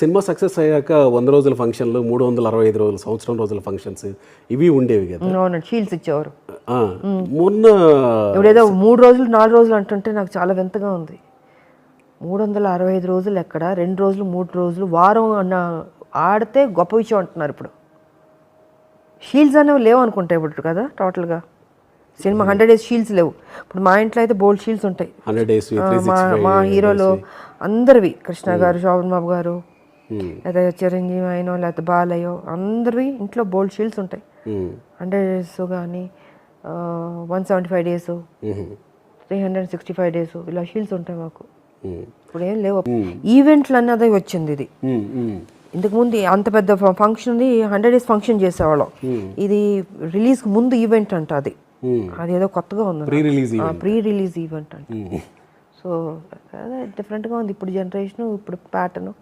Cinema success అయ్యాక 100 రోజుల ఫంక్షన్లు, 365 రోజులు, సంవత్సరం రోజుల ఫంక్షన్స్ ఇవి ఉండేవి కదా. అవునండి, షీల్డ్స్ ఇచ్చేవారు. మొన్న ఇప్పుడేదో 3 రోజులు 4 రోజులు అంటుంటే నాకు చాలా వింతగా ఉంది. 365 రోజులు ఎక్కడ, 2 రోజులు 3 రోజులు వారం అన్న ఆడితే గొప్ప విషయం అంటున్నారు. ఇప్పుడు షీల్డ్స్ అనేవి లేవు అనుకుంటా ఇప్పుడు కదా టోటల్గా. సినిమా 100 days షీల్డ్స్ లేవు. ఇప్పుడు మా ఇంట్లో అయితే బోల్డ్ షీల్డ్స్ ఉంటాయి. 100 days, మా హీరోలు అందరివి, కృష్ణ గారు, శోభన్ బాబు గారు, లేదా చిరంజీవి అయినో లేకపోతే బాలయ్యో, అందరివి ఇంట్లో బోల్డ్ షీల్డ్స్ ఉంటాయి. 100 days కానీ 175 days, 365 days ఇలా షీల్డ్స్ ఉంటాయి మాకు. ఇప్పుడు ఏం లేవు. ఈవెంట్లు అన్నది వచ్చింది ఇది. ఇంతకుముందు అంత పెద్ద ఫంక్షన్ ఉంది, 100 days ఫంక్షన్ చేసేవాళ్ళం. ఇది రిలీజ్ ముందు ఈవెంట్ అంట. అది ఏదో కొత్తగా ఉంది, ప్రీ రిలీజ్ ఈవెంట్ అంట. సో అదే డిఫరెంట్గా ఉంది ఇప్పుడు జనరేషన్, ఇప్పుడు ప్యాటర్న్.